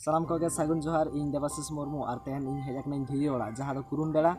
सानाम कोगे सागुन जोहार इन देवाशीष मुर्मू और तेहन इन हेज अकना धिरी ओड़ा जहाँ दो कुरुम बेड़ा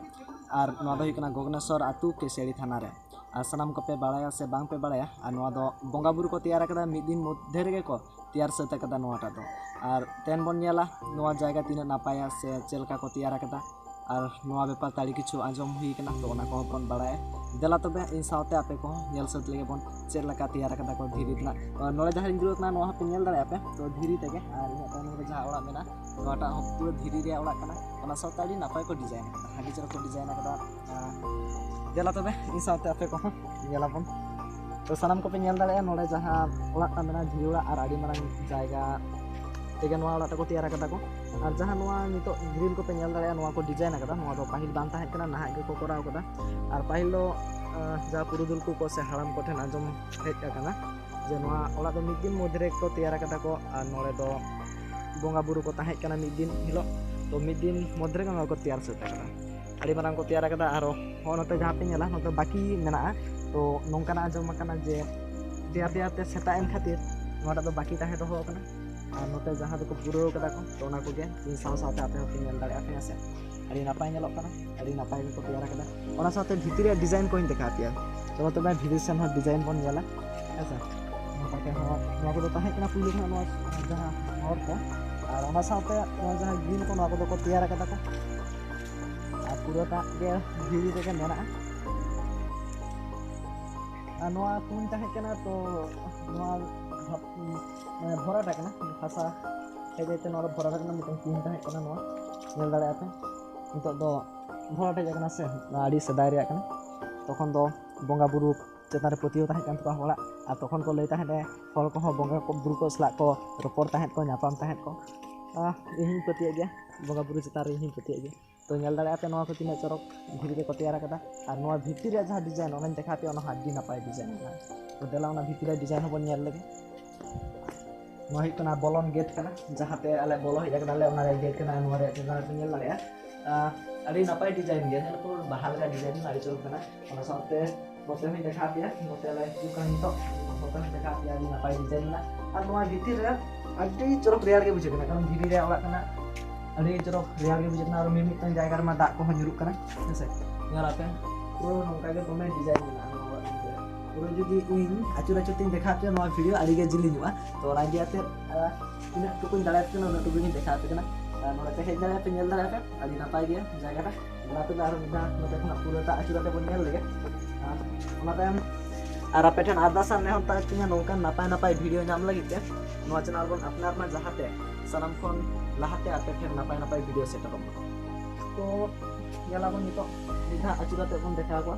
और नवा दो हुई गगनेश्वर आतु केसियाड़ी थाना रे और सानाम को पे बाड़ाया से बांग पे बाड़ाया और नवा दो बंगा बुरु को तैयार कदा मिद दिन मध्य रेगे को तैयार सात कदा नवाटा दो और तेहन बन नेला नवा जायगा तीना नापाया से चेलका को तैयार कदा और नवा बेपार ताड़ी किछु आंजम हुई कना तो ओना को बन बाड़ाया देला तबे इन सावते आपे को नेल सत लेगे बन चेल लका तैयार कदा को धीरी तना और नोले जहां इंद्रो कना नवा पे नेल दाड़े आपे तो धीरी तेगे और इन तानो रे जहां ओड़ा मेना नोटा पूरा धीरी रे ओड़ा कना ओना सावताड़ी नापाय को डिजाइन कदा हागी चरा को डिजाइन कदा देला तबे इन सावते आपे को नेला बन तो सानाम को पे नेल दाड़े नोले जहां ओड़ा ता मेना धीरी ओड़ा और आड़ी मारंग जायगा तेगे नवा ओड़ा को तैयार कदा को और जहां नवा नितो ग्रिल को पे नेल दाड़े नवा को डिजाइन कदा नवा दो पाहिल बांग ताहे कना नाहा के को कराव कदा और पाहिल दो जा पुरुदुल को से हाड़ाम को ठेन आंजम हेज आकना जे नवा ओड़ा दो मिद दिन मध्य को तैयार कदा को और नोड़े दो बंगा बुरु को ताहे कना मिद दिन हिलो तो मिद दिन मध्य का को तैयार सात कदा आड़ी मारंग को तैयार कदा और नोते जहां पे नेला नोते बाकी मेना तो नोंकाना आंजम आकना जे तैयार तैयार ते सेटा एन खातिर नोटा दो बाकी ताहे दो कना और नोते जहां दो पुरो कदा को तो ओना को गे इन साव सावते आपे होते नेल दाड़े आपे से अड़ी नापाय नेलोग कना अड़ी नापाय को तैयार कदा ओना सावते भितरी डिजाइन को दिखा पिया चलो तो मैं भितरी से हम डिजाइन बन जाला ऐसा नोटा के नवा को ताहे कना पुली ना नवा जहां और को और ओना सावते नवा जहां ग्रिल को नवा को तैयार कदा को और पुरोटा के भिरी रे के मेना और नवा कुन ताहे कना तो नवा मैं भराटा कना भाषा हेजते नवा भराटा कना मिटन कुन ताहे कना नवा नेल दाड़े आपे नितो दो भराटा जगना से आड़ी सदाय रे कना तखन दो बंगा बुरु चेतान रे पतियो ताहे कान तो होला आ तखन को लई ताहे फल को बंगा को बुरु को सला को रोपड़ ताहे को नापाम ताहे को इहिं पतिया गया बंगा बुरु चेतान रे इहिं पतिया गया तो नेल दाड़े आपे नवा को तिना चरक धीरे रे को तैयार कदा और नवा भितिर रे जहां डिजाइन ओना देखा पे ओना हाडी नापाय डिजाइन तो देला ओना भितिर रे डिजाइन हो बन नेल लगे नवा ही कना बॉलन गेट कना जहां पे आले बोलो हे जगना ले ओना रे गेट कना नवा रे जगना पे नेल लाया अड़ी नापाय डिजाइन गया नेल को बहाल का डिजाइन आड़ी चल कना ओना साथे मोते में देखा पिया मोते ला यू कहीं तो मोते में देखा पिया अड़ी नापाय डिजाइन ना और नवा भितिर रे अड़ी चरक रेयार के बुझे कना कारण धीरे रे ओड़ा कना अड़ी चरक रेयार के बुझे कना और मिमित तन जायगा मा दाग को जुरुक कना हेसे नेल आपे पूरा नोका के तोमे डिजाइन ना पूरा जुदी इन आचुर आचुर तीन देखा पे नवा वीडियो आड़ी के जिली जुआ तो ओना दियाते इन टुकुन दाड़ा पे ना टुकुन देखा पे ना नोले पे हेज दाड़ा पे नेल दाड़ा पे आड़ी नापाय गया जायगा ता पे आरो मिदा नोते खना पूरा ता आचुर ते बन नेल लगे ओना तायम और आपे ठन आदासान ने होता तिना नोका नापाय नापाय वीडियो नाम लगिते नवा चैनल बन अपनार मा जहाते सनम खन लाहाते आपे ठन नापाय नापाय वीडियो सेट करब तो याला बन नितो निधा आचुर ते बन देखा को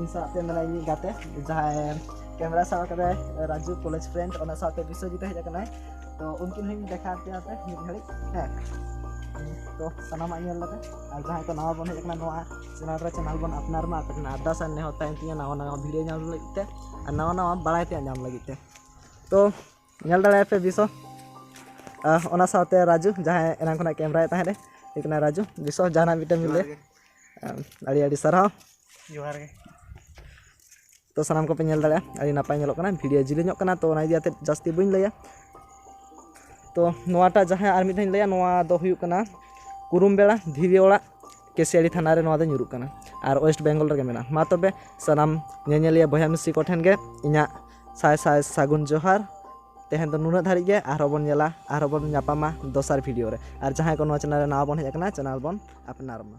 इंसा पे मेरा ये गाते जहां कैमरा सा करे राजू कॉलेज फ्रेंड ओना साथे विश्वजीत हेज कना तो उनकी नहीं देखाते आते मिड घड़ी है तो सनामा नेल लगे और जहां को नवा बन हेज कना नवा चैनल बन अपनार मा पे आदासान ने होता है नवा नवा वीडियो नाम लगिते और नवा नवा बाड़ायते नाम लगिते तो नेल दाड़े पे विश्व ओना साथे राजू जहां एना खना कैमरा ताहे रे इतना राजू विश्व जाना मिटे मिले आड़ी आड़ी सराव जोहार के तो सानाम को पे नेल दाड़ा आड़ी नापाय नेलोग कना वीडियो जिलिញकना तो ओना इदियाते जास्ती बइन लया तो नोवाटा जहां आर मिथाइन लया नोवा दो हुयु कना कुरुम बेड़ा धीरी ओड़ा केसियाड़ी थाना रे नोवा दो nyuruk कना और वेस्ट बेंगल रे मेना मा तबे सानाम नेनेलिया बया मिसी को ठेन गे इना साय साय सागुन जोहार तेहन तो नुना धारी गे आरो बन नेला आरो बन नापामा दोसार वीडियो रे और जहां को नोवा चैनल रे नावा बन हेज कना चैनल बन अपनार मा।